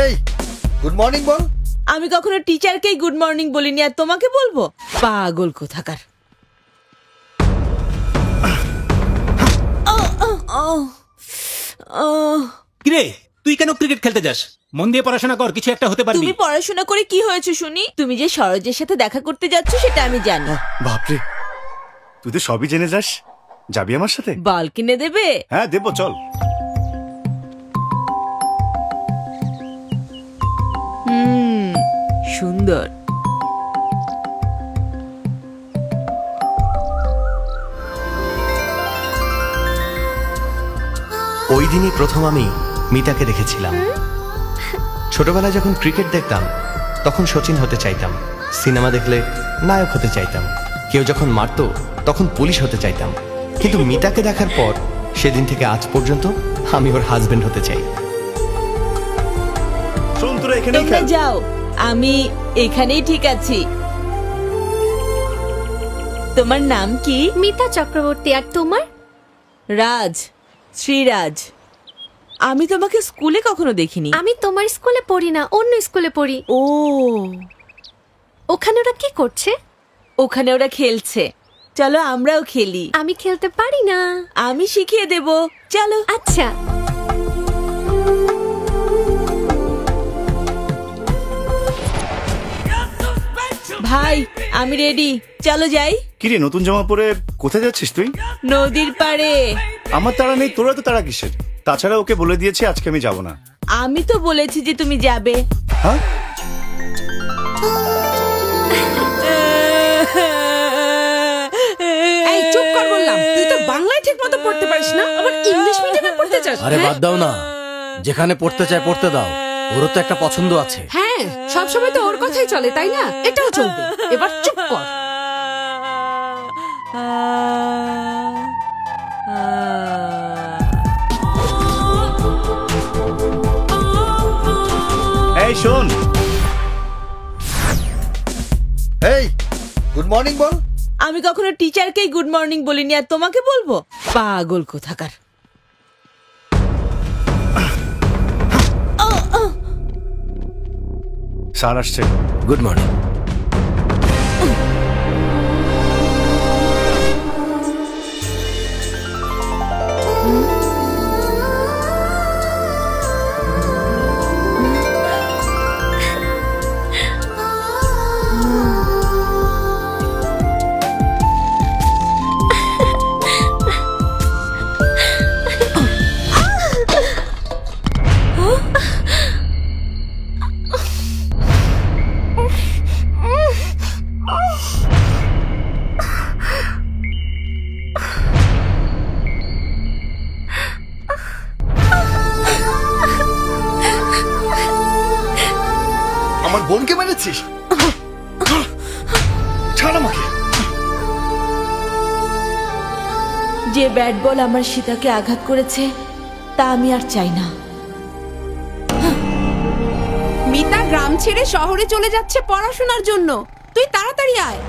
এই good morning বল। আমি কখনো টিচারকেই গুড মর্নিং বলিনি, আর তোমাকে বলবো? পাগল কোথাকার। কিরে, তুই কেন ক্রিকেট খেলতে যাস? মন দিয়ে পড়াশোনা কর, কিছু একটা হতে পারবি। তুমি পড়াশোনা করে কি হয়েছে শুনি? তুমি যে সরোজের সাথে দেখা করতে যাচ্ছ সেটা আমি জানি। বাপরে, তুই তো সবই জেনে যাস। যাবি আমার সাথে? বল কিনে দেবে? হ্যাঁ দেবো, চল। সুন্দর। ওই দিনই প্রথম আমি মিতাকে দেখেছিলাম। ছোটবেলায় যখন ক্রিকেট দেখতাম তখন সচিন হতে চাইতাম, সিনেমা দেখলে নায়ক হতে চাইতাম, কেউ যখন মারতো তখন পুলিশ হতে চাইতাম। কিন্তু মিতাকে দেখার পর সেদিন থেকে আজ পর্যন্ত আমি ওর হাজবেন্ড হতে চাই। তোমরা যাও, আমি এখানেই ঠিক আছি। তোমার নাম কি? মিতা চক্রবর্তী। আর তোমার? রাজ, শ্রীরাজ। আমি তোমাকে স্কুলে কখনো দেখিনি। আমি তোমার স্কুলে পড়ি না, অন্য স্কুলে পড়ি। ও, ওখানে ওরা কি করছে? ওখানে ওরা খেলছে। চলো আমরাও খেলি। আমি খেলতে পারি না। আমি শিখিয়ে দেব, চলো। আচ্ছা। ভাই আমি রেডি, চলো যাই। কিরে, নতুন জামা পরে কোথায় যাচ্ছিস তুই? নদীর পাড়ে। আমার তাড়া নেই, তোরা তো তাড়া কিসের? তাছাড়া ওকে বলে দিয়েছি আজকে আমি যাব না। আমি তো বলেছি যে তুমি যাবে। হ্যাঁ, এই চুপ কর বললাম। তুই তো বাংলায় ঠিক মতো পড়তে পারিস না, আবার ইংলিশ মিডিয়ামে পড়তে চাস। আরে বাদ দাও না, যেখানে পড়তে চায় পড়তে দাও। ওরও তো একটা পছন্দ আছে। হ্যাঁ, সবসময় তো ওর কথাই চলে, তাই না? এটাও চলবে। এবার চুপ কর। এই শোন। এই গুড মর্নিং বল। আমি কখনো টিচারকেই গুড মর্নিং বলিনি, আর তোমাকে বলবো? পাগল কোথাকার। স্যার আসছে। Good morning. আমার বোনকে মেরেছিস? ছাড় আমাকে। যে ব্যাট বল আমার সীতাকে আঘাত করেছে তা আমি আর চাই না। মিতা গ্রাম ছেড়ে শহরে চলে যাচ্ছে পড়াশোনার জন্য। তুই তাড়াতাড়ি আয়।